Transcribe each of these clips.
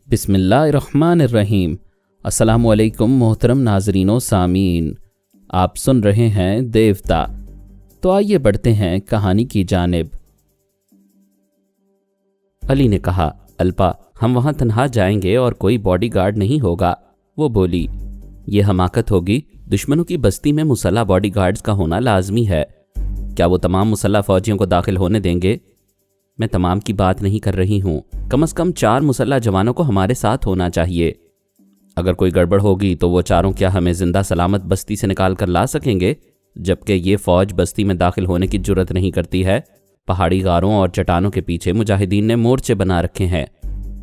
बिस्मिल्लाहिर्रहमानिर्रहीम। अस्सलामुअलैकुम मोहतरम नाजरीन व सामीन, आप सुन रहे हैं देवता। तो आइए बढ़ते हैं कहानी की जानिब। अली ने कहा, अल्पा हम वहाँ तन्हा जाएंगे और कोई बॉडीगार्ड नहीं होगा। वो बोली, ये हमाकत होगी, दुश्मनों की बस्ती में मुसल्ला बॉडीगार्ड्स का होना लाजमी है। क्या वो तमाम मुसल्ला फौजियों को दाखिल होने देंगे? मैं तमाम की बात नहीं कर रही हूँ, कम से कम 4 मुसल्ला जवानों को हमारे साथ होना चाहिए। अगर कोई गड़बड़ होगी तो वो चारों क्या हमें जिंदा सलामत बस्ती से निकाल कर ला सकेंगे, जबकि ये फौज बस्ती में दाखिल होने की जुर्रत नहीं करती है। पहाड़ी गारों और चट्टानों के पीछे मुजाहिदीन ने मोर्चे बना रखे हैं।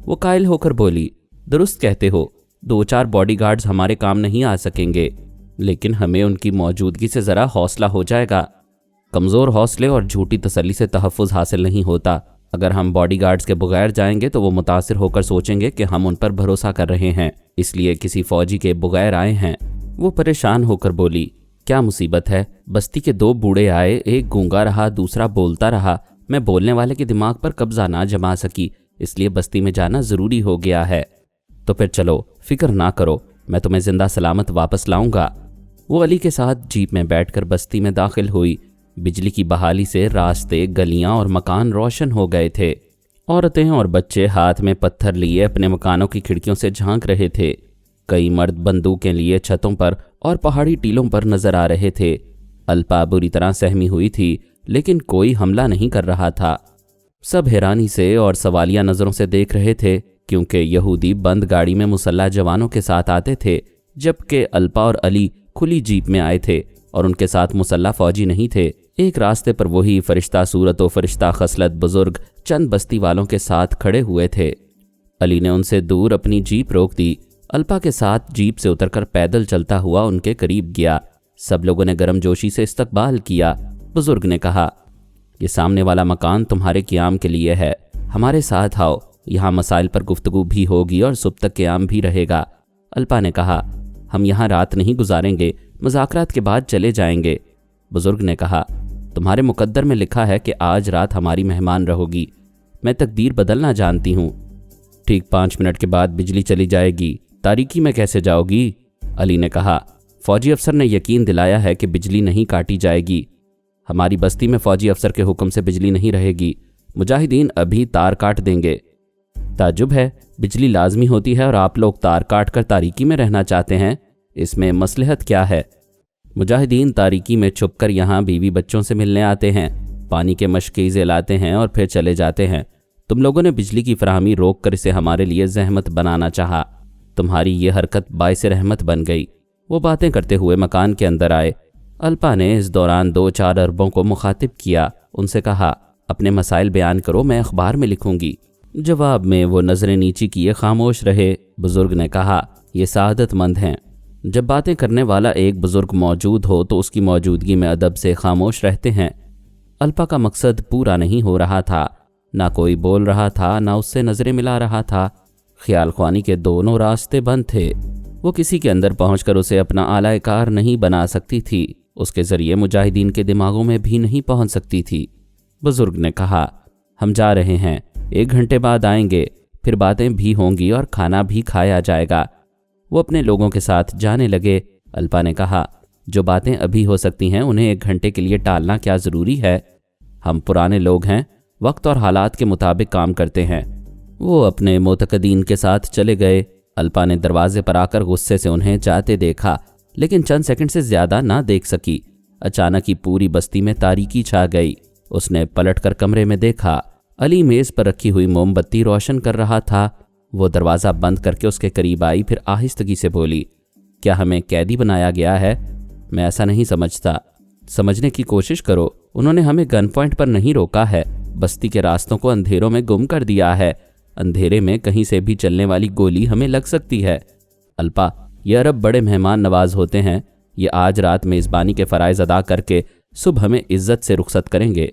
वो कायल होकर बोली, दुरुस्त कहते हो, 2-4 बॉडीगार्ड्स हमारे काम नहीं आ सकेंगे, लेकिन हमें उनकी मौजूदगी से ज़रा हौसला हो जाएगा। कमज़ोर हौसले और झूठी तसल्ली से तहफ़्फ़ुज़ हासिल नहीं होता। अगर हम बॉडीगार्ड्स के बगैर जाएंगे तो वो मुतासिर होकर सोचेंगे कि हम उन पर भरोसा कर रहे हैं, इसलिए किसी फ़ौजी के बगैर आए हैं। वो परेशान होकर बोली, क्या मुसीबत है? बस्ती के 2 बूढ़े आए, एक गूंगा रहा, दूसरा बोलता रहा। मैं बोलने वाले के दिमाग पर कब्जा ना जमा सकी, इसलिए बस्ती में जाना ज़रूरी हो गया है। तो फिर चलो, फिक्र ना करो, मैं तुम्हें जिंदा सलामत वापस लाऊंगा। वो अली के साथ जीप में बैठकर बस्ती में दाखिल हुई। बिजली की बहाली से रास्ते, गलियां और मकान रोशन हो गए थे। औरतें और बच्चे हाथ में पत्थर लिए अपने मकानों की खिड़कियों से झांक रहे थे। कई मर्द बंदूकें लिए छतों पर और पहाड़ी टीलों पर नजर आ रहे थे। अल्पा बुरी तरह सहमी हुई थी, लेकिन कोई हमला नहीं कर रहा था। सब हैरानी से और सवालिया नज़रों से देख रहे थे, क्योंकि यहूदी बंद गाड़ी में मुसल्ला जवानों के साथ आते थे, जबकि अल्पा और अली खुली जीप में आए थे और उनके साथ मुसल्ला फौजी नहीं थे। एक रास्ते पर वही फरिश्ता सूरत और फरिश्ता खसलत बुजुर्ग चंद बस्ती वालों के साथ खड़े हुए थे। अली ने उनसे दूर अपनी जीप रोक दी। अल्पा के साथ जीप से उतरकर पैदल चलता हुआ उनके करीब गया। सब लोगों ने गर्मजोशी से इस्तकबाल किया। बुजुर्ग ने कहा, ये सामने वाला मकान तुम्हारे क़याम के लिए है, हमारे साथ आओ, यहाँ मसाइल पर गुफ्तगू भी होगी और सुबह तक क़याम भी रहेगा। अल्पा ने कहा, हम यहाँ रात नहीं गुजारेंगे, मुज़ाकरात के बाद चले जाएंगे। बुजुर्ग ने कहा, तुम्हारे मुकद्दर में लिखा है कि आज रात हमारी मेहमान रहोगी। मैं तकदीर बदलना जानती हूँ। ठीक 5 मिनट के बाद बिजली चली जाएगी, तारीकी में कैसे जाओगी? अली ने कहा, फौजी अफसर ने यकीन दिलाया है कि बिजली नहीं काटी जाएगी। हमारी बस्ती में फौजी अफसर के हुक्म से बिजली नहीं रहेगी, मुजाहिदीन अभी तार काट देंगे। ताजुब है, बिजली लाजमी होती है और आप लोग तार काट कर तारीकी में रहना चाहते हैं, इसमें मसलहत क्या है? मुजाहिदीन तारीकी में छुपकर यहाँ बीवी बच्चों से मिलने आते हैं, पानी के मशकीज़े लाते हैं और फिर चले जाते हैं। तुम लोगों ने बिजली की फराहमी रोक कर इसे हमारे लिए जहमत बनाना चाहा। तुम्हारी ये हरकत बाइस रहमत बन गई। वो बातें करते हुए मकान के अंदर आए। अल्पा ने इस दौरान 2-4 अरबों को मुखातिब किया। उनसे कहा, अपने मसाइल बयान करो, मैं अखबार में लिखूंगी। जवाब में वो नज़रें नीची किए खामोश रहे। बुजुर्ग ने कहा, ये सआदतमंद हैं। जब बातें करने वाला एक बुजुर्ग मौजूद हो तो उसकी मौजूदगी में अदब से खामोश रहते हैं। अल्पा का मकसद पूरा नहीं हो रहा था। ना कोई बोल रहा था, ना उससे नज़रें मिला रहा था। ख्याल ख्वानी के दोनों रास्ते बंद थे। वो किसी के अंदर पहुंचकर उसे अपना आला कार नहीं बना सकती थी, उसके ज़रिए मुजाहिदीन के दिमागों में भी नहीं पहुंच सकती थी। बुजुर्ग ने कहा, हम जा रहे हैं, 1 घंटे बाद आएंगे, फिर बातें भी होंगी और खाना भी खाया जाएगा। वो अपने लोगों के साथ जाने लगे। अल्पा ने कहा, जो बातें अभी हो सकती हैं उन्हें 1 घंटे के लिए टालना क्या ज़रूरी है? हम पुराने लोग हैं, वक्त और हालात के मुताबिक काम करते हैं। वो अपने मोतकदीन के साथ चले गए। अल्पा ने दरवाजे पर आकर गुस्से से उन्हें जाते देखा, लेकिन चंद सेकंड से ज़्यादा ना देख सकी। अचानक ही पूरी बस्ती में तारीकी छा गई। उसने पलटकर कमरे में देखा। अली मेज़ पर रखी हुई मोमबत्ती रोशन कर रहा था। वो दरवाज़ा बंद करके उसके करीब आई, फिर आहिस्तगी से बोली, क्या हमें कैदी बनाया गया है? मैं ऐसा नहीं समझता। समझने की कोशिश करो। उन्होंने हमें गन पॉइंट पर नहीं रोका है, बस्ती के रास्तों को अंधेरों में गुम कर दिया है। अंधेरे में कहीं से भी चलने वाली गोली हमें लग सकती है। अल्पा, ये अरब बड़े मेहमान नवाज होते हैं। ये आज रात मेज़बानी के फ़राइज़ अदा करके सुबह हमें इज्जत से रुखसत करेंगे।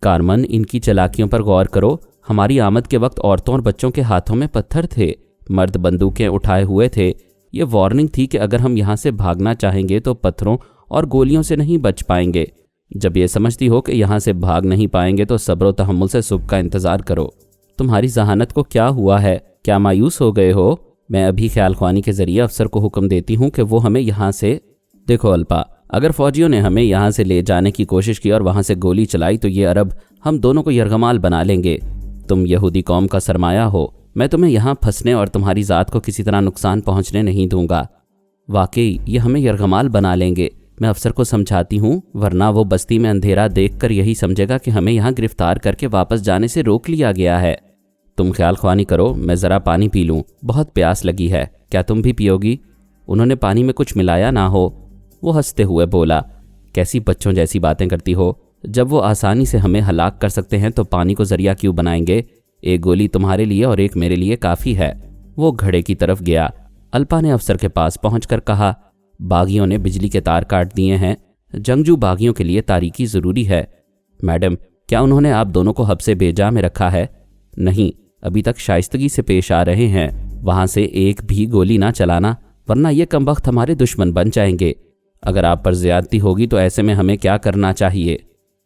कारमन, इनकी चालाकियों पर गौर करो। हमारी आमद के वक्त औरतों और बच्चों के हाथों में पत्थर थे, मर्द बंदूकें उठाए हुए थे। ये वार्निंग थी कि अगर हम यहाँ से भागना चाहेंगे तो पत्थरों और गोलियों से नहीं बच पाएंगे। जब ये समझती हो कि यहाँ से भाग नहीं पाएंगे तो सब्र व तहम्मुल से सुबह का इंतज़ार करो। तुम्हारी जहानत को क्या हुआ है? کیا مایوس ہو گئے ہو؟ میں ابھی خیال خوانی کے ذریعے افسر کو حکم دیتی ہوں کہ وہ ہمیں یہاں سے دیکھو الپا، اگر فوجیوں نے ہمیں یہاں سے لے جانے کی کوشش کی اور وہاں سے گولی چلائی تو یہ عرب ہم دونوں کو یرغمال بنا لیں گے۔ تم یہودی قوم کا سرمایہ ہو، میں تمہیں یہاں پھنسنے اور تمہاری ذات کو کسی طرح نقصان پہنچنے نہیں دوں گا۔ واقعی یہ ہمیں یرغمال بنا لیں گے، میں افسر کو سمجھاتی ہوں، ورنہ وہ بستی میں اندھیرا دیکھ کر یہی سمجھے گا کہ ہمیں یہاں گرفتار کر کے واپس جانے سے روک لیا گیا ہے۔ تم خیال خوانی کرو، میں ذرا پانی پی لوں، بہت پیاس لگی ہے، کیا تم بھی پیو گی؟ انہوں نے پانی میں کچھ ملایا نہ ہو؟ وہ ہنستے ہوئے بولا، کیسی بچوں جیسی باتیں کرتی ہو، جب وہ آسانی سے ہمیں ہلاک کر سکتے ہیں تو پانی کو ذریعہ کیوں بنائیں گے؟ ایک گولی تمہارے لیے اور ایک میرے لیے کافی ہے۔ وہ گھڑے کی طرف گیا۔ الپا نے افسر کے پاس پہنچ کر کہا، باغیوں نے بجلی کے تار کاٹ دیے ہیں، جنگجو باغیوں کے لیے تاریکی ضروری ہے۔ میڈم، کیا انہوں نے آپ دونوں کو حبس بیجا میں رکھا ہے؟ نہیں، ابھی تک شائستگی سے پیش آ رہے ہیں، وہاں سے ایک بھی گولی نہ چلانا ورنہ یہ کمبخت ہمارے دشمن بن جائیں گے۔ اگر آپ پر زیادتی ہوگی تو ایسے میں ہمیں کیا کرنا چاہیے؟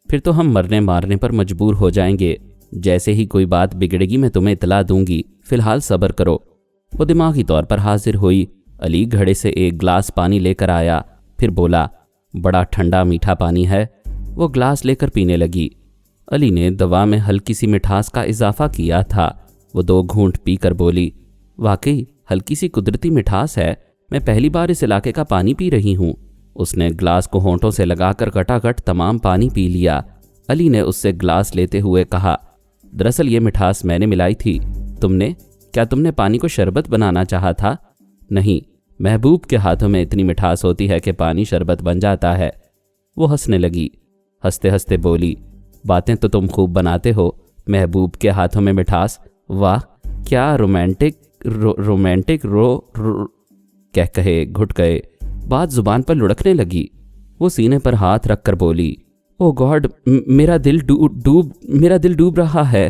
پھر تو ہم مرنے مارنے پر مجبور ہو جائیں گے، جیسے ہی کوئی بات بگڑے گی میں تمہیں اطلاع دوں گی، فی الحال صبر کرو۔ وہ دماغی طور پر حاضر ہوئی۔ علی گھڑے سے ایک گلاس پانی لے کر آیا، پھر بولا، بڑا ٹھنڈا میٹھا پانی ہے۔ وہ گلاس لے کر پینے لگی۔ علی نے دوا میں ہلکی سی مٹھاس کا اضافہ کیا تھا۔ وہ 2 گھونٹ پی کر بولی، واقعی ہلکی سی قدرتی مٹھاس ہے، میں پہلی بار اس علاقے کا پانی پی رہی ہوں۔ اس نے گلاس کو ہونٹوں سے لگا کر کٹاکٹ تمام پانی پی لیا۔ علی نے اس سے گلاس لیتے ہوئے کہا، دراصل یہ مٹھاس میں نے ملائی تھی۔ کیا تم نے پانی کو شربت بنانا چاہا تھا؟ نہیں، محبوب کے ہاتھوں میں اتنی مٹھاس ہوتی ہے کہ پانی شربت بن جاتا ہے۔ وہ ہنسنے لگی، ہنستے ہنستے بولی، باتیں تو تم خوب بناتے ہو، محبوب کے ہاتھوں میں مٹھاس، واہ کیا رومانٹک کہہ کہے گھٹ گئے، بات زبان پر لڑکنے لگی۔ وہ سینے پر ہاتھ رکھ کر بولی، او گاڈ، میرا دل ڈوب رہا ہے۔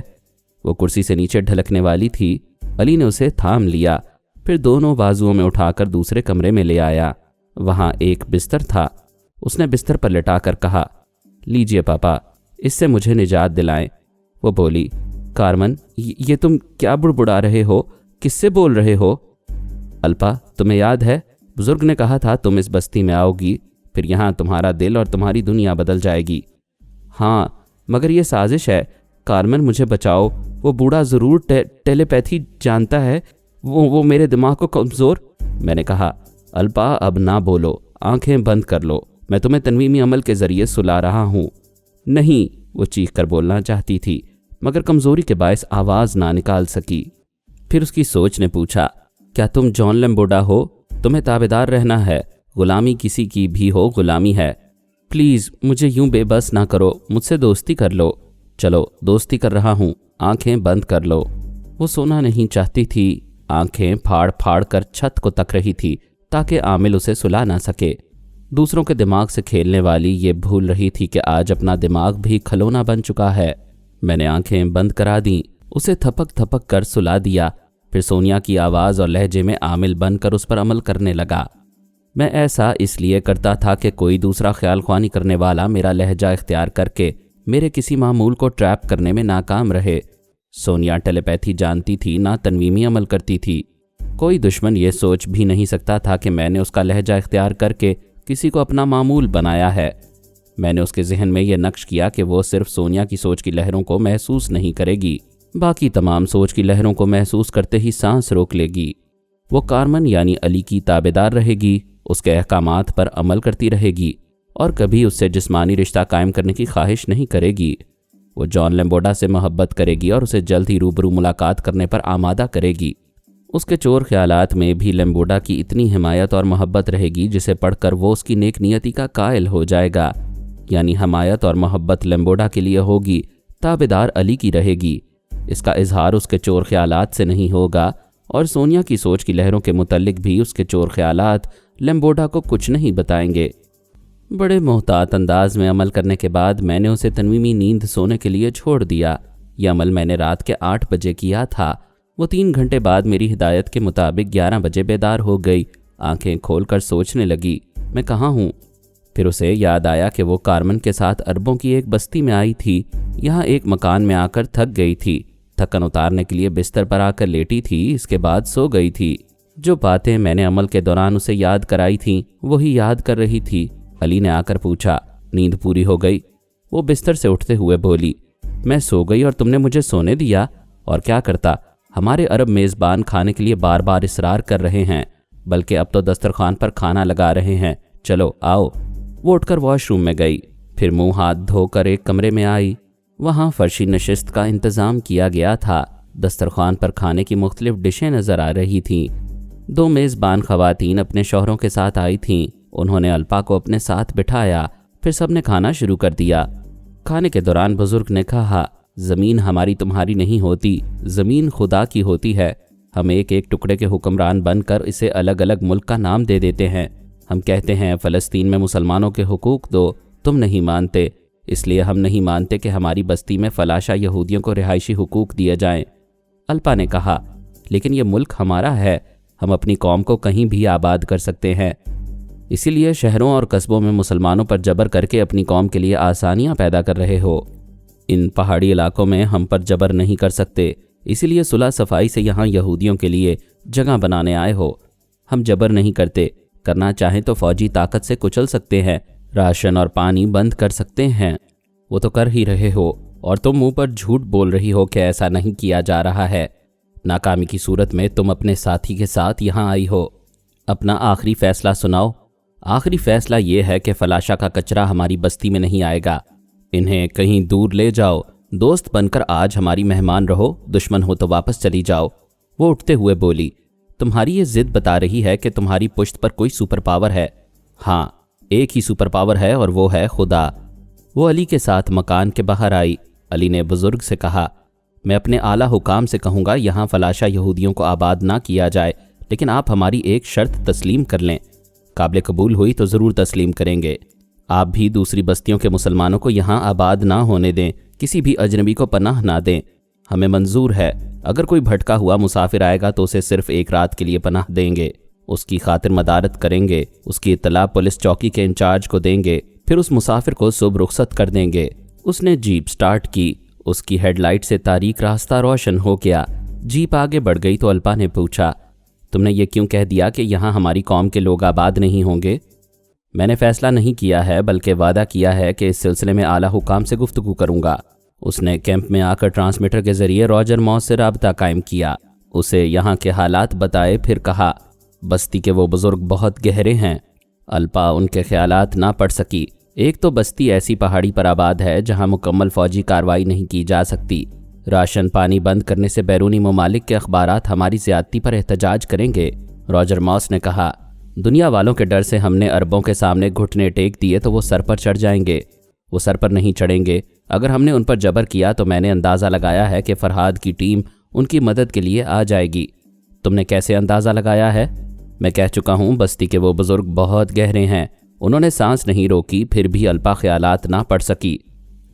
وہ کرسی سے نیچے ڈھلکنے والی تھی۔ علی نے اسے تھام لیا، پھر دونوں بازوؤں میں اٹھا کر دوسرے کمرے میں لے آیا۔ وہاں ایک بستر تھا۔ اس نے بستر پر لٹا کر کہا، لیجئے پاپا، اس سے مجھے نجات دلائیں۔ وہ بولی، کارمن، یہ تم کیا بڑبڑا رہے ہو؟ کس سے بول رہے ہو؟ الپا، تمہیں یاد ہے بزرگ نے کہا تھا تم اس بستی میں آؤ گی، پھر یہاں تمہارا دل اور تمہاری دنیا بدل جائے گی۔ ہاں، مگر یہ سازش ہے، کارمن مجھے بچاؤ، وہ بوڑھا ضرور ٹیلی پیتھی جانتا ہے، وہ میرے دماغ کو کمزور۔ میں نے کہا، الپا اب نہ بولو، آنکھیں بند کر لو، میں تمہیں تنویمی عمل کے ذریعے سلا رہا ہوں۔ نہیں، وہ چیخ کر بولنا چاہتی تھی مگر کمزوری کے باعث آواز نہ نکال سکی۔ پھر اس کی سوچ نے پوچھا، کیا تم جان لیمبوڈا ہو؟ تمہیں تابعدار رہنا ہے، غلامی کسی کی بھی ہو غلامی ہے۔ پلیز مجھے یوں بے بس نہ کرو، مجھ سے دوستی کر لو۔ چلو دوستی کر رہا ہوں، آنکھیں بند کر لو۔ وہ سونا نہیں چاہتی تھی، آنکھیں پھاڑ پھاڑ کر چھت کو تک رہی تھی تاکہ عامل اسے سلا نہ سکے۔ دوسروں کے دماغ سے کھیلنے والی یہ بھول رہی تھی کہ آج اپنا دماغ بھی کھلونا بن چکا ہے۔ میں نے آنکھیں بند کرا دیں، اسے تھپک تھپک کر سلا دیا، پھر سونیا کی آواز اور لہجے میں عامل بن کر اس پر عمل کرنے لگا۔ میں ایسا اس لیے کرتا تھا کہ کوئی دوسرا خیال خوانی کرنے والا میرا لہجہ اختیار کر کے میرے کسی معمول کو ٹریپ کرنے میں ناکام رہے۔ سونیا ٹیلی پیتھی جانتی تھی، نہ تنویمی عمل کرتی تھی۔ کوئی دشمن یہ سوچ بھی نہیں سکتا تھا کہ میں نے اس کا لہجہ اختیار کر کے کسی کو اپنا معمول بنایا ہے۔ میں نے اس کے ذہن میں یہ نقش کیا کہ وہ صرف سونیا کی سوچ کی لہروں کو محسوس نہیں کرے گی، باقی تمام سوچ کی لہروں کو محسوس کرتے ہی سانس روک لے گی۔ وہ کارمن یعنی علی کی تابعدار رہے گی، اس کے احکامات پر عمل کرتی رہے گی اور کبھی اس سے جسمانی رشتہ قائم کرنے کی خواہش نہیں کرے گی۔ وہ جان لیمبوڈا سے محبت کرے گی اور اسے جلد ہی روبرو ملاقات کرنے پر آمادہ کرے گی۔ اس کے چور خیالات میں بھی لیمبوڈا کی اتنی حمایت اور محبت رہے گی جسے پڑھ کر وہ اس کی نیک نیتی کا قائل ہو جائے گا، یعنی حمایت اور محبت لیمبوڈا کے لیے ہوگی، تابعدار علی کی رہے گی۔ اس کا اظہار اس کے چور خیالات سے نہیں ہوگا اور سونیا کی سوچ کی لہروں کے متعلق بھی اس کے چور خیالات لیمبوڈا کو کچھ نہیں بتائیں گے۔ بڑے محتاط انداز میں عمل کرنے کے بعد میں نے اسے تنویمی نیند سونے کے لیے چھوڑ دیا۔ یہ عمل میں نے رات کے 8 بجے کیا تھا۔ وہ 3 گھنٹے بعد میری ہدایت کے مطابق 11 بجے بیدار ہو گئی، آنکھیں کھول کر سوچنے لگی، میں کہاں ہوں؟ پھر اسے یاد آیا کہ وہ کارمن کے ساتھ عربوں کی ایک بستی میں آئی تھی، یہاں ایک مکان میں آ کر تھک گئی تھی۔ थकन उतारने के लिए बिस्तर पर आकर लेटी थी, इसके बाद सो गई थी। जो बातें मैंने अमल के दौरान उसे याद कराई थीं वही याद कर रही थी। अली ने आकर पूछा, नींद पूरी हो गई? वो बिस्तर से उठते हुए बोली, मैं सो गई और तुमने मुझे सोने दिया। और क्या करता, हमारे अरब मेज़बान खाने के लिए बार बार इसरार कर रहे हैं, बल्कि अब तो दस्तरखान पर खाना लगा रहे हैं। चलो आओ। वो उठकर वॉशरूम में गई, फिर मुंह हाथ धोकर एक कमरे में आई। वहाँ फर्शी नशिस्त का इंतज़ाम किया गया था। दस्तरखान पर खाने की मुख्तलिफ डिशें नज़र आ रही थीं। 2 मेज़बान ख़वातीन अपने शौहरों के साथ आई थीं। उन्होंने अल्पा को अपने साथ बिठाया, फिर सबने खाना शुरू कर दिया। खाने के दौरान बुजुर्ग ने कहा, ज़मीन हमारी तुम्हारी नहीं होती, ज़मीन खुदा की होती है। हम एक एक टुकड़े के हुक्मरान बनकर इसे अलग अलग मुल्क का नाम दे देते हैं। हम कहते हैं फ़लस्तीन में मुसलमानों के हुकूक दो, तुम नहीं मानते, इसलिए हम नहीं मानते कि हमारी बस्ती में फलाशा यहूदियों को रिहायशी हुकूक दिए जाएं। अल्पा ने कहा, लेकिन ये मुल्क हमारा है, हम अपनी कौम को कहीं भी आबाद कर सकते हैं। इसीलिए शहरों और कस्बों में मुसलमानों पर जबर करके अपनी कौम के लिए आसानियां पैदा कर रहे हो। इन पहाड़ी इलाकों में हम पर जबर नहीं कर सकते, इसीलिए सुलह सफाई से यहाँ यहूदियों के लिए जगह बनाने आए हो। हम जबर नहीं करते, करना चाहें तो फौजी ताकत से कुचल सकते हैं, राशन और पानी बंद कर सकते हैं। वो तो कर ही रहे हो, और तुम मुंह पर झूठ बोल रही हो कि ऐसा नहीं किया जा रहा है। नाकामी की सूरत में तुम अपने साथी के साथ यहाँ आई हो। अपना आखिरी फैसला सुनाओ। आखिरी फैसला ये है कि फलाशा का कचरा हमारी बस्ती में नहीं आएगा। इन्हें कहीं दूर ले जाओ। दोस्त बनकर आज हमारी मेहमान रहो, दुश्मन हो तो वापस चली जाओ। वो उठते हुए बोली, तुम्हारी ये जिद बता रही है कि तुम्हारी पुश्त पर कोई सुपर पावर है। हाँ, एक ही सुपर पावर है और वो है खुदा। वो अली के साथ मकान के बाहर आई। अली ने बुजुर्ग से कहा, मैं अपने आला हुकाम से कहूँगा यहाँ फलाशा यहूदियों को आबाद ना किया जाए, लेकिन आप हमारी एक शर्त तस्लीम कर लें। काबिल कबूल हुई तो ज़रूर तस्लीम करेंगे। आप भी दूसरी बस्तियों के मुसलमानों को यहाँ आबाद ना होने दें, किसी भी अजनबी को पनाह ना दें। हमें मंजूर है, अगर कोई भटका हुआ मुसाफिर आएगा तो उसे सिर्फ एक रात के लिए पनाह देंगे, उसकी खातिर मदारत करेंगे, उसकी इत्तला पुलिस चौकी के इंचार्ज को देंगे, फिर उस मुसाफिर को सुबह रुखसत कर देंगे। उसने जीप स्टार्ट की, उसकी हेडलाइट से तारीक रास्ता रोशन हो गया। जीप आगे बढ़ गई तो अल्पा ने पूछा, तुमने ये क्यों कह दिया कि यहाँ हमारी कौम के लोग आबाद नहीं होंगे? मैंने फैसला नहीं किया है, बल्कि वादा किया है कि इस सिलसिले में आला हुकाम से गुफ्तगू करूँगा। उसने कैंप में आकर ट्रांसमीटर के ज़रिए रॉजर मॉस से राबता कायम किया, उसे यहाँ के हालात बताए, फिर कहा, बस्ती के वो बुज़ुर्ग बहुत गहरे हैं। अल्पा उनके ख्यालात ना पढ़ सकी। एक तो बस्ती ऐसी पहाड़ी पर आबाद है जहाँ मुकम्मल फ़ौजी कार्रवाई नहीं की जा सकती। राशन पानी बंद करने से बैरूनी ममालिक के अखबारात हमारी ज़्यादती पर एहतजाज करेंगे। रॉजर मॉस ने कहा, दुनिया वालों के डर से हमने अरबों के सामने घुटने टेक दिए तो वो सर पर चढ़ जाएंगे। वो सर पर नहीं चढ़ेंगे। अगर हमने उन पर जबर किया तो मैंने अंदाज़ा लगाया है कि फरहाद की टीम उनकी मदद के लिए आ जाएगी। तुमने कैसे अंदाज़ा लगाया है? मैं कह चुका हूँ, बस्ती के वो बुज़ुर्ग बहुत गहरे हैं। उन्होंने सांस नहीं रोकी, फिर भी अल्पा ख्यालात ना पढ़ सकी,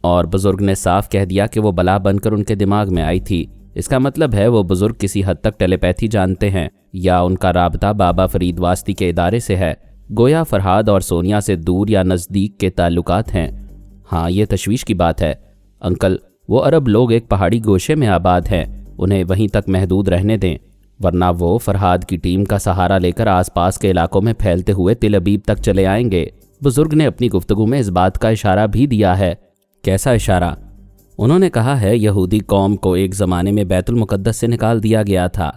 और बुज़ुर्ग ने साफ कह दिया कि वो बला बनकर उनके दिमाग में आई थी। इसका मतलब है वो बुज़ुर्ग किसी हद तक टेलीपैथी जानते हैं, या उनका राबता बाबा फरीद वास्ती के इदारे से है। गोया फरहाद और सोनिया से दूर या नज़दीक के ताल्लुकात हैं। हाँ, ये तशवीश की बात है अंकल। वो अरब लोग एक पहाड़ी गोशे में आबाद हैं, उन्हें वहीं तक महदूद रहने दें, वरना वो फरहाद की टीम का सहारा लेकर आसपास के इलाकों में फैलते हुए तिल अबीब तक चले आएंगे। बुजुर्ग ने अपनी गुफ्तगू में इस बात का इशारा भी दिया है। कैसा इशारा? उन्होंने कहा है, यहूदी कौम को एक ज़माने में बैतुल मुक़द्दस से निकाल दिया गया था।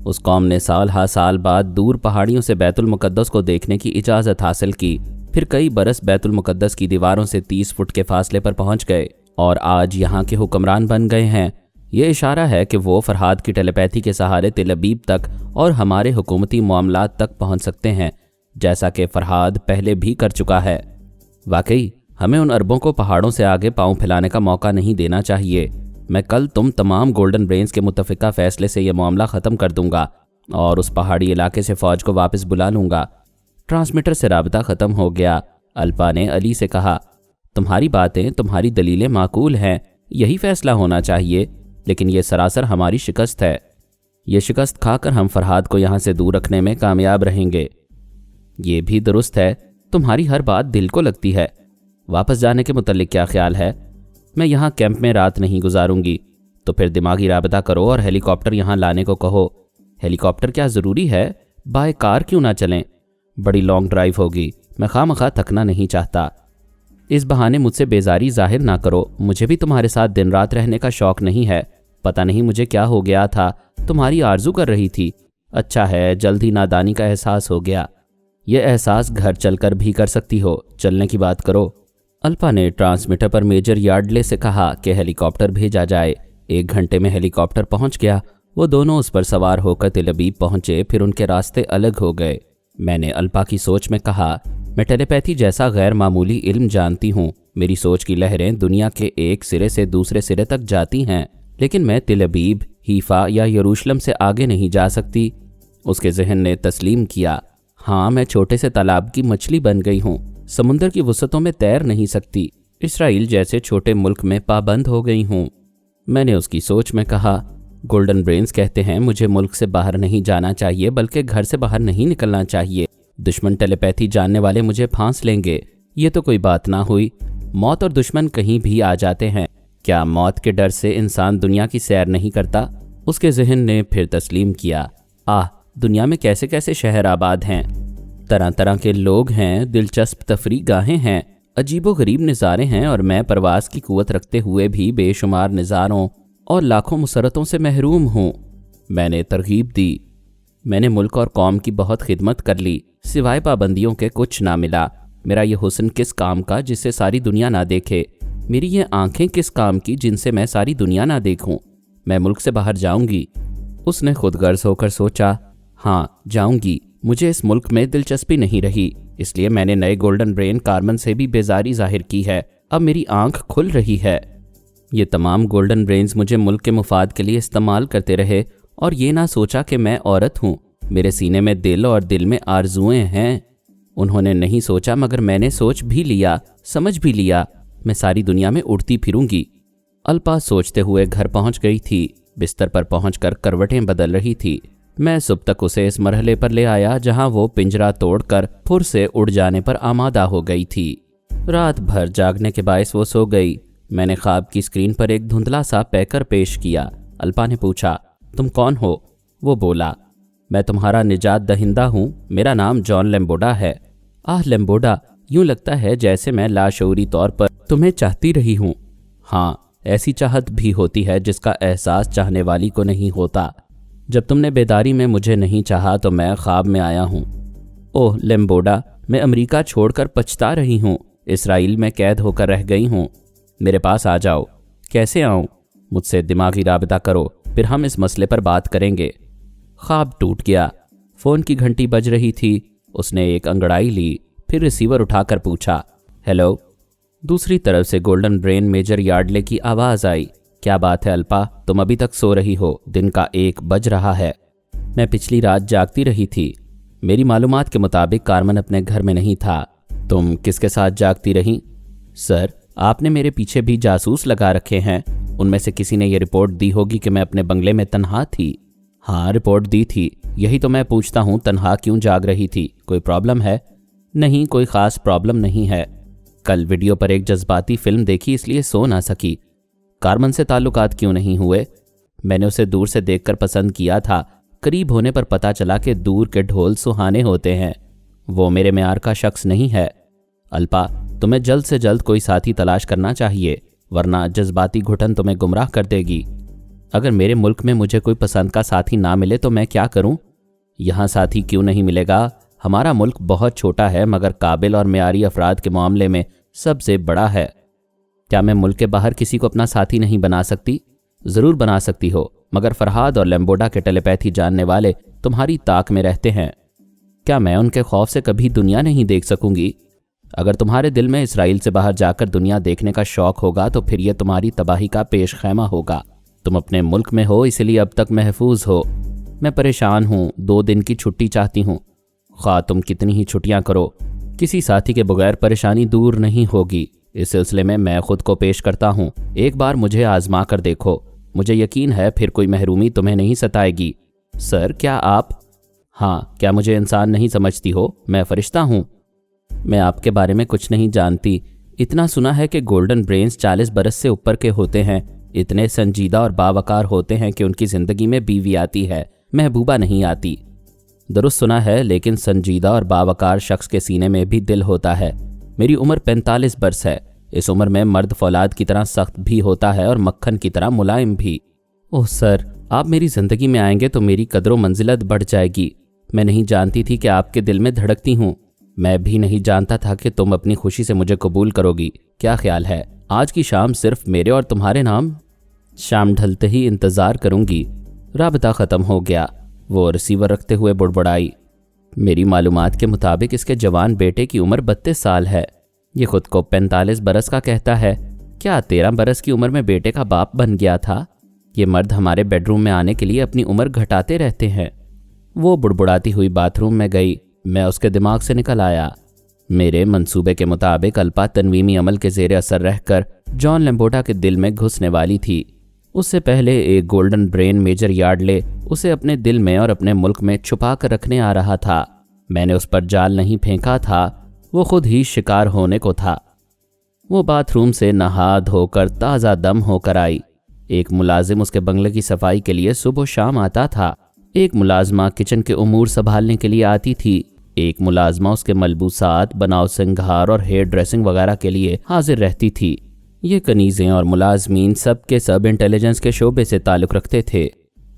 उस कौम ने साल हा साल बाद दूर पहाड़ियों से बैतुल मुक़द्दस को देखने की इजाज़त हासिल की, फिर कई बरस बैतुल मुक़द्दस की दीवारों से 30 फुट के फासले पर पहुंच गए और आज यहाँ के हुक्मरान बन गए हैं। ये इशारा है कि वो फरहाद की टेलीपैथी के सहारे तिल अबीब तक और हमारे हुकूमती मामलात तक पहुँच सकते हैं, जैसा कि फरहाद पहले भी कर चुका है। वाकई हमें उन अरबों को पहाड़ों से आगे पाँव फैलाने का मौका नहीं देना चाहिए। मैं कल तुम तमाम गोल्डन ब्रेन्स के मुतफ़िका फ़ैसले से यह मामला ख़त्म कर दूंगा और उस पहाड़ी इलाके से फ़ौज को वापस बुला लूँगा। ट्रांसमीटर से राबता ख़त्म हो गया। अल्पा ने अली से कहा, तुम्हारी बातें, तुम्हारी दलीलें माकूल हैं, यही फ़ैसला होना चाहिए, लेकिन ये सरासर हमारी शिकस्त है। ये शिकस्त खाकर हम फरहाद को यहाँ से दूर रखने में कामयाब रहेंगे। ये भी दुरुस्त है, तुम्हारी हर बात दिल को लगती है। वापस जाने के मुतल्लिक क्या ख्याल है? मैं यहाँ कैंप में रात नहीं गुजारूंगी। تو پھر دماغی رابطہ کرو اور ہیلی کاپٹر یہاں لانے کو کہو۔ ہیلی کاپٹر کیا ضروری ہے؟ بائی کار کیوں نہ چلیں؟ بڑی لانگ ڈرائیو ہوگی، میں خواہ تھکنا نہیں چاہتا۔ اس بہانے مجھ سے بیزاری ظاہر نہ کرو، مجھے بھی تمہارے ساتھ دن رات رہنے کا شوق نہیں ہے۔ پتہ نہیں مجھے کیا ہو گیا تھا، تمہاری آرزو کر رہی تھی۔ اچھا ہے جلد ہی نادانی کا احساس ہو گیا۔ یہ احساس گھر چل کر بھی کر سکتی ہو، چلنے کی بات کرو۔ الپا نے ٹرانسمیٹر پر میجر یارڈلے سے کہا کہ ہیلی کاپٹر بھیجا جائے۔ 1 گھنٹے میں ہیلی کاپٹر پہنچ گیا۔ وہ دونوں اس پر سوار ہو کر تل ابیب پہنچے، پھر ان کے راستے الگ ہو گئے۔ میں نے الپا کی سوچ میں کہا، میں ٹیلی پیتھی جیسا غیر معمولی علم جانتی ہوں۔ میری سوچ کی لہریں دنیا کے ایک سرے سے دوسرے سرے تک جاتی ہیں، لیکن میں تل ابیب، حیفا یا یروشلم سے آگے نہیں جا سکتی۔ اس کے ذہن نے تسلیم کیا۔ ہاں، میں چھوٹے سے تالاب کی مچھلی بن گئی ہوں، سمندر کی وسعتوں میں تیر نہیں سکتی، اسرائیل جیسے چھوٹے ملک میں پابند ہو گئی ہوں۔ میں نے اس کی سوچ میں کہا، گولڈن برینز کہتے ہیں مجھے ملک سے باہر نہیں جانا چاہیے بلکہ گھر سے باہر نہیں نکلنا چاہیے۔ دشمن ٹیلی پیتھی جاننے والے مجھے پھانس لیں گے۔ یہ تو کوئی بات نہ ہوئی، موت اور دشمن کہیں بھی آ جاتے ہیں۔ کیا موت کے ڈر سے انسان دنیا کی سیر نہیں کرتا؟ اس کے ذہن نے پھر تسلیم کیا۔ دنیا میں کیسے کیسے شہر آباد ہیں، طرح طرح کے لوگ ہیں، دلچسپ تفریح گاہیں ہیں، عجیب و غریب نظارے ہیں، اور میں پرواز کی قوت رکھتے ہوئے بھی بے شمار نظاروں اور لاکھوں مسرتوں سے محروم ہوں۔ میں نے ترغیب دی، میں نے ملک اور قوم کی بہت خدمت کر لی، سوائے پابندیوں کے کچھ نہ ملا۔ میرا یہ حسن کس کام کا جس سے ساری دنیا نہ دیکھے؟ میری یہ آنکھیں کس کام کی جن سے میں ساری دنیا نہ دیکھوں؟ میں ملک سے باہر جاؤں گی۔ اس نے خود غرض ہو کر سوچا، ہاں جاؤں گی، مجھے اس ملک میں دلچسپی نہیں رہی، اس لیے میں نے نئے گولڈن برین کارمن سے بھی بیزاری ظاہر کی ہے۔ اب میری آنکھ کھل رہی ہے۔ یہ تمام گولڈن برینز مجھے ملک کے مفاد کے لیے استعمال کرتے رہے اور یہ نہ سوچا کہ میں عورت ہوں، میرے سینے میں دل اور دل میں آرزوئیں ہیں۔ انہوں نے نہیں سوچا مگر میں نے سوچ بھی لیا، سمجھ بھی لیا، میں ساری دنیا میں اڑتی پھروں گی۔ الپا سوچتے ہوئے گھر پہنچ گئی تھی، بستر پر پہنچ کر کروٹیں بدل رہی تھی۔ میں صبح تک اسے اس مرحلے پر لے آیا جہاں وہ پنجرا توڑ کر پھر سے اڑ جانے پر آمادہ ہو گئی تھی۔ رات بھر جاگنے کے باعث وہ سو گئی۔ میں نے خواب کی اسکرین پر ایک دھندلا سا پیکر پیش کیا۔ الپا نے پوچھا، تم کون ہو؟ وہ بولا، میں تمہارا نجات دہندہ ہوں، میرا نام جان لیمبوڈا ہے۔ لیمبوڈا، یوں لگتا ہے جیسے میں لاشعوری طور پر تمہیں چاہتی رہی ہوں۔ ہاں، ایسی چاہت بھی ہوتی ہے جس کا احساس چاہنے والی کو نہیں ہوتا۔ جب تم نے بیداری میں مجھے نہیں چاہا تو میں خواب میں آیا ہوں۔ اوہ لیمبوڈا، میں امریکہ چھوڑ کر پچھتا رہی ہوں، اسرائیل میں قید ہو کر رہ گئی ہوں، میرے پاس آ جاؤ۔ کیسے آؤں؟ مجھ سے دماغی رابطہ کرو، پھر ہم اس مسئلے پر بات کریں گے۔ خواب ٹوٹ گیا۔ فون کی گھنٹی بج رہی تھی۔ اس نے ایک انگڑائی لی، پھر ریسیور اٹھا کر پوچھا، ہیلو؟ دوسری طرف سے گولڈن برین میجر یارڈلے کی آواز آئی، کیا بات ہے الپا، تم ابھی تک سو رہی ہو؟ دن کا 1 بج رہا ہے۔ میں پچھلی رات جاگتی رہی تھی۔ میری معلومات کے مطابق کارمن اپنے گھر میں نہیں تھا۔ تم کس کے ساتھ جاگتی رہیں؟ سر، آپ نے میرے پیچھے بھی جاسوس لگا رکھے ہیں، ان میں سے کسی نے یہ رپورٹ دی ہوگی کہ میں اپنے بنگلے میں تنہا تھی۔ ہاں، رپورٹ دی تھی، یہی تو میں پوچھتا ہوں، تنہا کیوں جاگ رہی تھی؟ کوئی پرابلم ہے؟ نہیں، کوئی خاص پرابلم نہیں ہے۔ کل ویڈیو پر ایک جذباتی فلم دیکھی اس لیے سو نہ سکی۔ کارمن سے تعلقات کیوں نہیں ہوئے؟ میں نے اسے دور سے دیکھ کر پسند کیا تھا، قریب ہونے پر پتہ چلا کہ دور کے ڈھول سہانے ہوتے ہیں۔ وہ میرے معیار کا شخص نہیں ہے۔ الپا، تمہیں جلد سے جلد کوئی ساتھی تلاش کرنا چاہیے، ورنہ جذباتی گھٹن تمہیں گمراہ کر دے گی۔ اگر میرے ملک میں مجھے کوئی پسند کا ساتھی نہ ملے تو میں کیا کروں؟ یہاں ساتھی کیوں نہیں ملے گا؟ ہمارا ملک بہت چھوٹا ہے مگر قابل اور معیاری افراد کے معاملے میں سب سے بڑا ہے۔ کیا میں ملک کے باہر کسی کو اپنا ساتھی نہیں بنا سکتی؟ ضرور بنا سکتی ہو، مگر فرہاد اور لیمبوڈا کے ٹیلی پیتھی جاننے والے تمہاری طاق میں رہتے ہیں۔ کیا میں ان کے خوف سے کبھی دنیا نہیں دیکھ سکوں گی؟ اگر تمہارے دل میں اسرائیل سے باہر جا کر دنیا دیکھنے کا شوق ہوگا تو پھر یہ تمہاری تباہی کا پیش خیمہ ہوگا۔ تم اپنے ملک میں ہو اسی لیے اب تک محفوظ ہو۔ میں پریشان ہوں، 2 دن کی چھٹی چاہتی ہوں۔ خواہ تم کتنی ہی چھٹیاں کرو، کسی ساتھی کے بغیر پریشانی دور نہیں ہوگی۔ اس سلسلے میں خود کو پیش کرتا ہوں، ایک بار مجھے آزما کر دیکھو، مجھے یقین ہے پھر کوئی محرومی تمہیں نہیں ستائے گی۔ سر، کیا آپ؟ ہاں، کیا مجھے انسان نہیں سمجھتی ہو؟ میں فرشتہ ہوں۔ میں آپ کے بارے میں کچھ نہیں جانتی، اتنا سنا ہے کہ گولڈن برینز 40 برس سے اوپر کے ہوتے ہیں، اتنے سنجیدہ اور باوقار ہوتے ہیں کہ ان کی زندگی میں بیوی آتی ہے، محبوبہ نہیں آتی۔ درست سنا ہے، لیکن سنجیدہ اور باوقار شخص کے سینے میں بھی دل ہوتا ہے۔ میری عمر 45 برس ہے۔ اس عمر میں مرد فولاد کی طرح سخت بھی ہوتا ہے اور مکھن کی طرح ملائم بھی۔ اوہ سر، آپ میری زندگی میں آئیں گے تو میری قدر و منزلت بڑھ جائے گی۔ میں نہیں جانتی تھی کہ آپ کے دل میں دھڑکتی ہوں۔ میں بھی نہیں جانتا تھا کہ تم اپنی خوشی سے مجھے قبول کرو گی۔ کیا خیال ہے آج کی شام صرف میرے اور تمہارے نام؟ شام ڈھلتے ہی انتظار کروں گی۔ رابطہ ختم ہو گیا۔ وہ ریسیور رکھتے ہوئے بڑبڑائی، میری معلومات کے مطابق اس کے جوان بیٹے کی عمر 32 سال ہے۔ یہ خود کو 45 برس کا کہتا ہے۔ کیا 13 برس کی عمر میں بیٹے کا باپ بن گیا تھا؟ یہ مرد ہمارے بیڈ روم میں آنے کے لیے اپنی عمر گھٹاتے رہتے ہیں۔ وہ بڑبڑاتی ہوئی باتھ روم میں گئی۔ میں اس کے دماغ سے نکل آیا۔ میرے منصوبے کے مطابق الپا تنویمی عمل کے زیر اثر رہ کر جان لیمبوٹا کے دل میں گھسنے والی تھی۔ اس سے پہلے ایک گولڈن برین میجر یارڈلے اسے اپنے دل میں اور اپنے ملک میں چھپا کر رکھنے آ رہا تھا۔ میں نے اس پر جال نہیں پھینکا تھا، وہ خود ہی شکار ہونے کو تھا۔ وہ باتھ روم سے نہا دھو کر تازہ دم ہو کر آئی۔ ایک ملازم اس کے بنگلے کی صفائی کے لیے صبح و شام آتا تھا۔ ایک ملازمہ کچن کے امور سنبھالنے کے لیے آتی تھی۔ ایک ملازمہ اس کے ملبوسات، بناؤ سنگھار اور ہیئر ڈریسنگ وغیرہ کے لیے حاضر رہتی تھی۔ یہ کنیزیں اور ملازمین سب کے سب انٹیلیجنس کے شعبے سے تعلق رکھتے تھے۔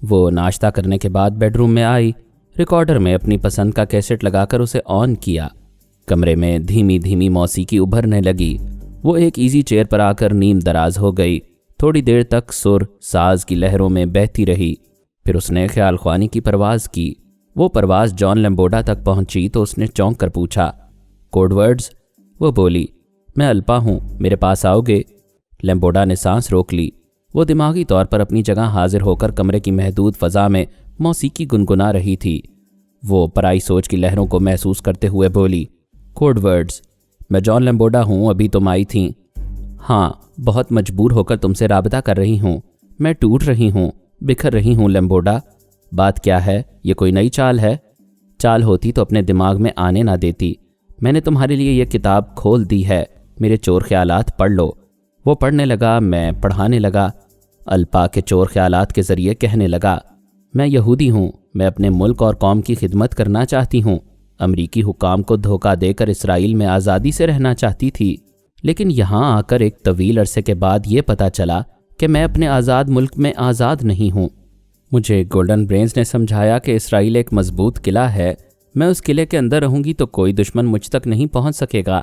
وہ ناشتہ کرنے کے بعد بیڈ روم میں آئی، ریکارڈر میں اپنی پسند کا کیسٹ لگا کر اسے آن کیا۔ کمرے میں دھیمی دھیمی موسیقی ابھرنے لگی۔ وہ ایک ایزی چیئر پر آ کر نیم دراز ہو گئی۔ تھوڑی دیر تک سر ساز کی لہروں میں بہتی رہی۔ پھر اس نے خیال خوانی کی پرواز کی۔ وہ پرواز جان لیمبوٹا تک پہنچی تو اس نے چونک کر پوچھا، کوڈ ورڈز؟ وہ بولی، میں الپا ہوں، میرے پاس آؤ گے؟ لیمبوٹا نے سانس روک لی۔ وہ دماغی طور پر اپنی جگہ حاضر ہو کر کمرے کی محدود فضا میں موسیقی گنگنا رہی تھی۔ وہ پرائی سوچ کی لہروں کو محسوس کرتے ہوئے بولی، کوڈ ورڈز؟ میں جان لیمبوٹا ہوں، ابھی تم آئی تھیں۔ ہاں، بہت مجبور ہو کر تم سے رابطہ کر رہی ہوں۔ میں ٹوٹ رہی ہوں، بکھر رہی ہوں لیمبوٹا۔ بات کیا ہے؟ یہ کوئی نئی چال ہے؟ چال ہوتی تو اپنے دماغ میں آنے نہ دیتی۔ میں نے تمہارے لیے یہ کتاب کھول دی ہے، میرے چور خیالات پڑھ لو۔ وہ پڑھنے لگا، میں پڑھانے لگا۔ الپا کے چور خیالات کے ذریعے کہنے لگا، میں یہودی ہوں، میں اپنے ملک اور قوم کی خدمت کرنا چاہتی ہوں۔ امریکی حکام کو دھوکہ دے کر اسرائیل میں آزادی سے رہنا چاہتی تھی، لیکن یہاں آ کر ایک طویل عرصے کے بعد یہ پتہ چلا کہ میں اپنے آزاد ملک میں آزاد نہیں ہوں۔ مجھے گولڈن برینز نے سمجھایا کہ اسرائیل ایک مضبوط قلعہ ہے، میں اس قلعے کے اندر رہوں گی تو کوئی دشمن مجھ تک نہیں پہنچ سکے گا۔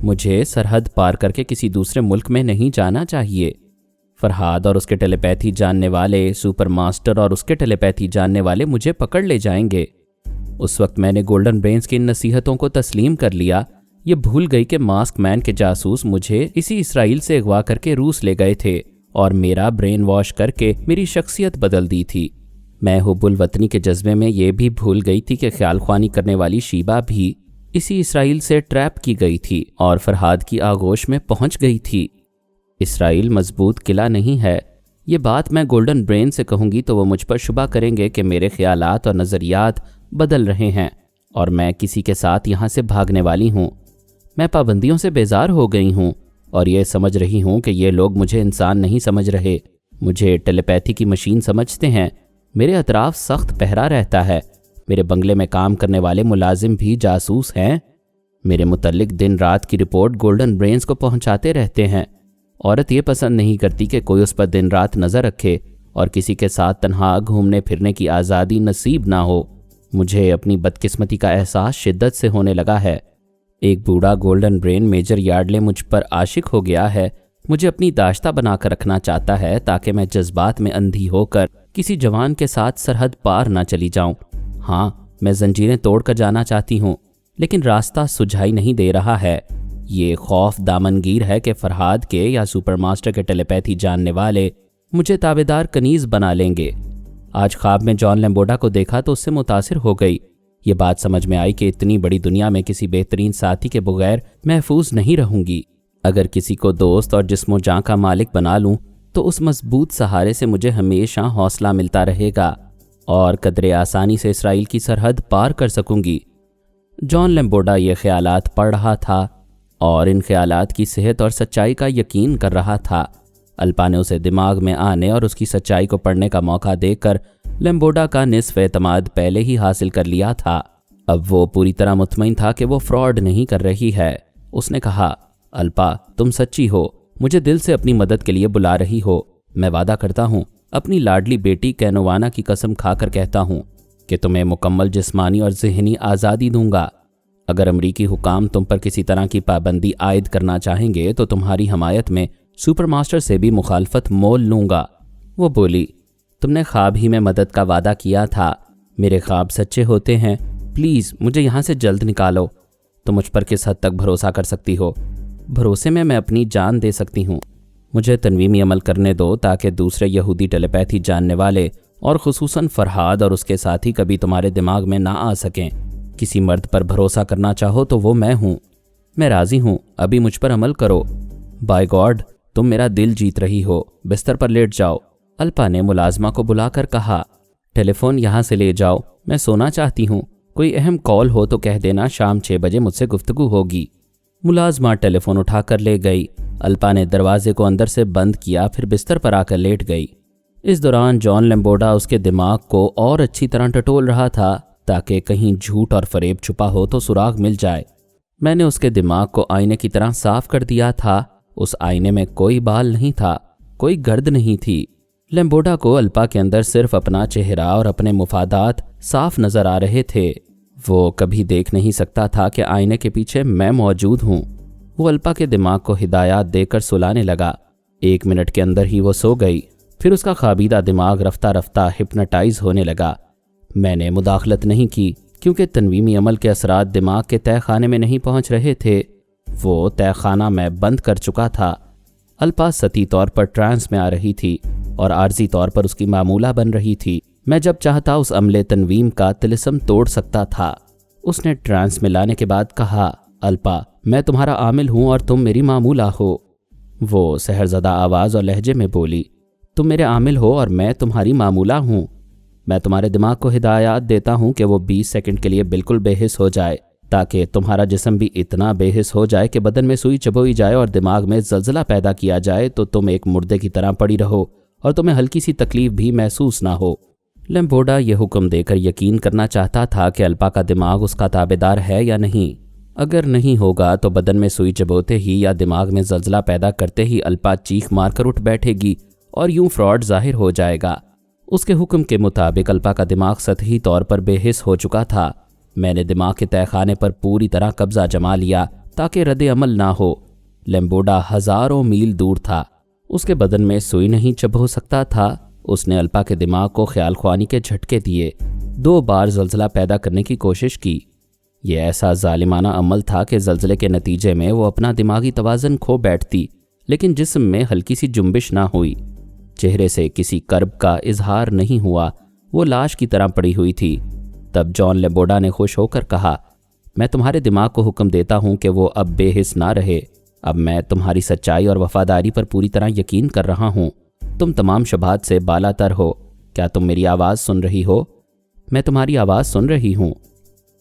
مجھے سرحد پار کر کے کسی دوسرے ملک میں نہیں جانا چاہیے۔ فرہاد اور اس کے ٹیلی پیتھی جاننے والے، سپر ماسٹر اور اس کے ٹیلی پیتھی جاننے والے مجھے پکڑ لے جائیں گے۔ اس وقت میں نے گولڈن برینز کی ان نصیحتوں کو تسلیم کر لیا۔ یہ بھول گئی کہ ماسک مین کے جاسوس مجھے اسی اسرائیل سے اغوا کر کے روس لے گئے تھے اور میرا برین واش کر کے میری شخصیت بدل دی تھی۔ میں حب الوطنی کے جذبے میں یہ بھی بھول گئی تھی کہ خیال خوانی کرنے والی شیبہ بھی اسی اسرائیل سے ٹریپ کی گئی تھی اور فرہاد کی آغوش میں پہنچ گئی تھی۔ اسرائیل مضبوط قلعہ نہیں ہے۔ یہ بات میں گولڈن برین سے کہوں گی تو وہ مجھ پر شبہ کریں گے کہ میرے خیالات اور نظریات بدل رہے ہیں اور میں کسی کے ساتھ یہاں سے بھاگنے والی ہوں۔ میں پابندیوں سے بیزار ہو گئی ہوں اور یہ سمجھ رہی ہوں کہ یہ لوگ مجھے انسان نہیں سمجھ رہے، مجھے ٹیلی پیتھی کی مشین سمجھتے ہیں۔ میرے اطراف سخت پہرا رہتا ہے۔ میرے بنگلے میں کام کرنے والے ملازم بھی جاسوس ہیں۔ میرے متعلق دن رات کی رپورٹ گولڈن برینز کو پہنچاتے رہتے ہیں۔ عورت یہ پسند نہیں کرتی کہ کوئی اس پر دن رات نظر رکھے اور کسی کے ساتھ تنہا گھومنے پھرنے کی آزادی نصیب نہ ہو۔ مجھے اپنی بدقسمتی کا احساس شدت سے ہونے لگا ہے۔ ایک بوڑھا گولڈن برین میجر یارڈلے مجھ پر عاشق ہو گیا ہے، مجھے اپنی داشتہ بنا کر رکھنا چاہتا ہے تاکہ میں جذبات میں اندھی ہو کر کسی جوان کے ساتھ سرحد پار نہ چلی جاؤں۔ ہاں، میں زنجیریں توڑ کر جانا چاہتی ہوں، لیکن راستہ سجھائی نہیں دے رہا ہے۔ یہ خوف دامنگیر ہے کہ فرہاد کے یا سپر ماسٹر کے ٹیلی پیتھی جاننے والے مجھے تابعدار کنیز بنا لیں گے۔ آج خواب میں جان لیمبوٹا کو دیکھا تو اس سے متاثر ہو گئی۔ یہ بات سمجھ میں آئی کہ اتنی بڑی دنیا میں کسی بہترین ساتھی کے بغیر محفوظ نہیں رہوں گی۔ اگر کسی کو دوست اور جسم و جاں کا مالک بنا لوں تو اس مضبوط سہارے سے مجھے ہمیشہ حوصلہ ملتا رہے گا اور قدرے آسانی سے اسرائیل کی سرحد پار کر سکوں گی۔ جان لیمبوٹا یہ خیالات پڑھ رہا تھا اور ان خیالات کی صحت اور سچائی کا یقین کر رہا تھا۔ अल्पा ने उसे दिमाग में आने और उसकी सच्चाई को पढ़ने का मौका देकर लेम्बोडा का निस्फ एतमाद पहले ही हासिल कर लिया था। अब वो पूरी तरह मुतमईन था कि वो फ्रॉड नहीं कर रही है। उसने कहा, अल्पा तुम सच्ची हो, मुझे दिल से अपनी मदद के लिए बुला रही हो। मैं वादा करता हूँ, अपनी लाडली बेटी कैनोवाना की कसम खाकर कहता हूँ कि तुम्हें मुकम्मल जिस्मानी और ज़हनी आज़ादी दूंगा। अगर अमरीकी हुकाम तुम पर किसी तरह की पाबंदी आयद करना चाहेंगे तो तुम्हारी हमायत में सुपर मास्टर से भी मुखालफत मोल लूँगा। वो बोली, तुमने ख्वाब ही में मदद का वादा किया था। मेरे ख्वाब सच्चे होते हैं। प्लीज़ मुझे यहाँ से जल्द निकालो। तुम मुझ पर किस हद तक भरोसा कर सकती हो? भरोसे में मैं अपनी जान दे सकती हूँ। मुझे तनवीमी अमल करने दो ताकि दूसरे यहूदी टेलीपैथी जानने वाले और खुसूसन फरहाद और उसके साथी कभी तुम्हारे दिमाग में ना आ सकें। किसी मर्द पर भरोसा करना चाहो तो वो मैं हूँ। मैं राज़ी हूँ, अभी मुझ पर अमल करो। बाय गॉड, तुम मेरा दिल जीत रही हो। बिस्तर पर लेट जाओ। अल्पा ने मुलाजमा को बुलाकर कहा, टेलीफोन यहाँ से ले जाओ, मैं सोना चाहती हूँ। कोई अहम कॉल हो तो कह देना शाम 6 बजे मुझसे गुफ्तगू होगी। मुलाजमा टेलीफोन उठाकर ले गई। अल्पा ने दरवाजे को अंदर से बंद किया, फिर बिस्तर पर आकर लेट गई। इस दौरान जॉन लेम्बोडा उसके दिमाग को और अच्छी तरह टटोल रहा था ताकि कहीं झूठ और फरेब छुपा हो तो सुराग मिल जाए। मैंने उसके दिमाग को आईने की तरह साफ कर दिया था। उस आईने में कोई बाल नहीं था, कोई गर्द नहीं थी। लेम्बोडा को अल्पा के अंदर सिर्फ अपना चेहरा और अपने मुफादात साफ नजर आ रहे थे। वो कभी देख नहीं सकता था कि आईने के पीछे मैं मौजूद हूँ। वो अल्पा के दिमाग को हिदायत देकर सुलाने लगा। 1 मिनट के अंदर ही वो सो गई। फिर उसका खाबीदा दिमाग रफ्ता रफ्ता हिप्नोटाइज होने लगा। मैंने मुदाखलत नहीं की क्योंकि तनवीमी अमल के असरात दिमाग के तय खाने में नहीं पहुंच रहे थे। वो तय खाना मैं बंद कर चुका था। अल्पा सती तौर पर ट्रांस में आ रही थी और आर्जी तौर पर उसकी मामूला बन रही थी। मैं जब चाहता उस अमले तनवीम का तिलिस्म तोड़ सकता था। उसने ट्रांस में लाने के बाद कहा, अल्पा मैं तुम्हारा आमिल हूँ और तुम मेरी मामूला हो। वो सहरज़दा आवाज़ और लहजे में बोली, तुम मेरे आमिल हो और मैं तुम्हारी मामूला हूँ। मैं तुम्हारे दिमाग को हिदायत देता हूँ कि वो 20 सेकंड के लिए बिल्कुल बेहिस हो जाए ताकि तुम्हारा जिस्म भी इतना बेहिस हो जाए कि बदन में सुई चबोई जाए और दिमाग में जलजला पैदा किया जाए तो तुम एक मुर्दे की तरह पड़ी रहो और तुम्हें हल्की सी तकलीफ भी महसूस ना हो। लेम्बोडा ये हुक्म देकर यकीन करना चाहता था कि अल्पा का दिमाग उसका ताबेदार है या नहीं। अगर नहीं होगा तो बदन में सुई चबोते ही या दिमाग में जलजला पैदा करते ही अल्पा चीख मारकर उठ बैठेगी और यूं फ्रॉड जाहिर हो जाएगा। उसके हुक्म के मुताबिक अल्पा का दिमाग सतही तौर पर बेहिस हो चुका था। मैंने दिमाग के तहखाने पर पूरी तरह कब्जा जमा लिया ताकि रद्द अमल ना हो। लेम्बोडा हज़ारों मील दूर था। उसके बदन में सुई नहीं चबो सकता था। उसने अल्पा के दिमाग को ख्याल ख्वानी के झटके दिए। 2 बार जलजला पैदा करने की कोशिश की। यह ऐसा जालिमाना अमल था कि जलजले के नतीजे में वो अपना दिमागी तवाज़न खो बैठती, लेकिन जिस्म में हल्की सी जुम्बिश ना हुई। चेहरे से किसी कर्ब का इजहार नहीं हुआ। वो लाश की तरह पड़ी हुई थी। तब जॉन लेम्बोडा ने खुश होकर कहा, मैं तुम्हारे दिमाग को हुक्म देता हूँ कि वो अब बेहिस ना रहे। अब मैं तुम्हारी सच्चाई और वफादारी पर पूरी तरह यकीन कर रहा हूँ। तुम तमाम शबात से बालातर हो। क्या तुम मेरी आवाज़ सुन रही हो? मैं तुम्हारी आवाज़ सुन रही हूँ।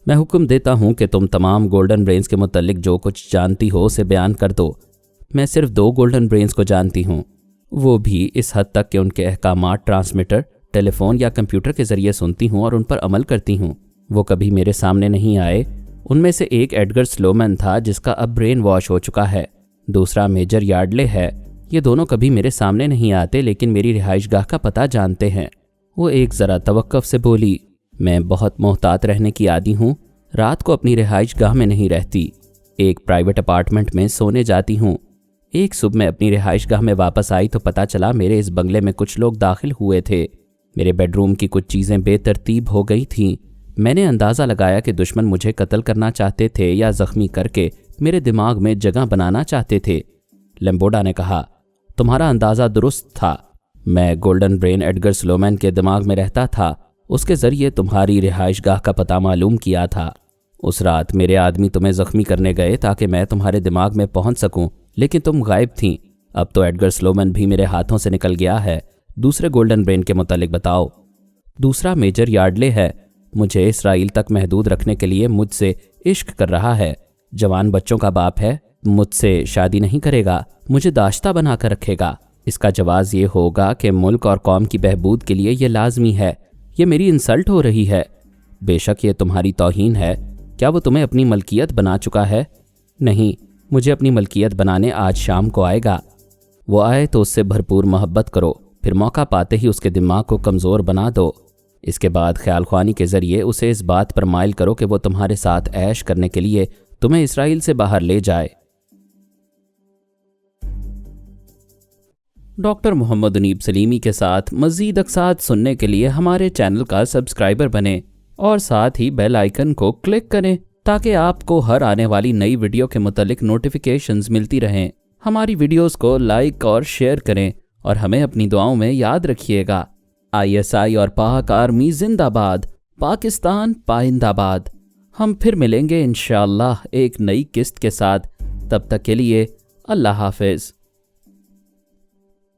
मैं हुक्म देता हूँ कि तुम तमाम गोल्डन ब्रेन्स के मुतल्लिक जो कुछ जानती हो उसे बयान कर दो। मैं सिर्फ 2 गोल्डन ब्रेन्स को जानती हूँ, वो भी इस हद तक कि उनके अहकामात ट्रांसमीटर, टेलीफोन या कंप्यूटर के ज़रिए सुनती हूँ और उन पर अमल करती हूँ। वो कभी मेरे सामने नहीं आए। उनमें से एक एडगर स्लोमैन था जिसका अब ब्रेन वॉश हो चुका है। दूसरा मेजर यार्डले है। ये दोनों कभी मेरे सामने नहीं आते लेकिन मेरी रिहाइशगाह का पता जानते हैं। वो एक ज़रा तवक्कुफ से बोली, मैं बहुत मोहतात रहने की आदी हूँ। रात को अपनी रिहाइशगाह में नहीं रहती। एक प्राइवेट अपार्टमेंट में सोने जाती हूँ। एक सुबह मैं अपनी रिहाइशगाह में वापस आई तो पता चला मेरे इस बंगले में कुछ लोग दाखिल हुए थे। मेरे बेडरूम की कुछ चीज़ें बेतरतीब हो गई थीं। मैंने अंदाज़ा लगाया कि दुश्मन मुझे कत्ल करना चाहते थे या ज़ख्मी करके मेरे दिमाग में जगह बनाना चाहते थे। लेम्बोडा ने कहा, तुम्हारा अंदाज़ा दुरुस्त था। मैं गोल्डन ब्रेन एडगर स्लोमैन के दिमाग में रहता था। उसके ज़रिए तुम्हारी रिहाइशगाह का पता मालूम किया था। उस रात मेरे आदमी तुम्हें ज़ख्मी करने गए ताकि मैं तुम्हारे दिमाग में पहुंच सकूं, लेकिन तुम गायब थीं। अब तो एडगर स्लोमैन भी मेरे हाथों से निकल गया है। दूसरे गोल्डन ब्रेन के मुतालिक बताओ। दूसरा मेजर यार्डले है। मुझे इसराइल तक महदूद रखने के लिए मुझसे इश्क कर रहा है। जवान बच्चों का बाप है। मुझसे शादी नहीं करेगा, मुझे दाश्ता बना कर रखेगा। اس کا جواز یہ ہوگا کہ ملک اور قوم کی بہبود کے لیے یہ لازمی ہے۔ یہ میری انسلٹ ہو رہی ہے۔ بے شک یہ تمہاری توہین ہے۔ کیا وہ تمہیں اپنی ملکیت بنا چکا ہے؟ نہیں، مجھے اپنی ملکیت بنانے آج شام کو آئے گا۔ وہ آئے تو اس سے بھرپور محبت کرو، پھر موقع پاتے ہی اس کے دماغ کو کمزور بنا دو۔ اس کے بعد خیال خوانی کے ذریعے اسے اس بات پر مائل کرو کہ وہ تمہارے ساتھ عیش کرنے کے لیے تمہیں اسرائیل سے باہر لے جائے۔ ڈاکٹر محمد انیب سلیمی کے ساتھ مزید اقساط سننے کے لیے ہمارے چینل کا سبسکرائبر بنیں اور ساتھ ہی بیل آئیکن کو کلک کریں تاکہ آپ کو ہر آنے والی نئی ویڈیو کے متعلق نوٹیفیکیشنز ملتی رہیں۔ ہماری ویڈیوز کو لائک اور شیئر کریں اور ہمیں اپنی دعاؤں میں یاد رکھیے گا۔ ISI اور پاک آرمی زندہ باد، پاکستان پائندہ باد۔ ہم پھر ملیں گے انشاءاللہ ایک نئی قسط کے ساتھ۔ تب تک کے لیے اللہ حافظ۔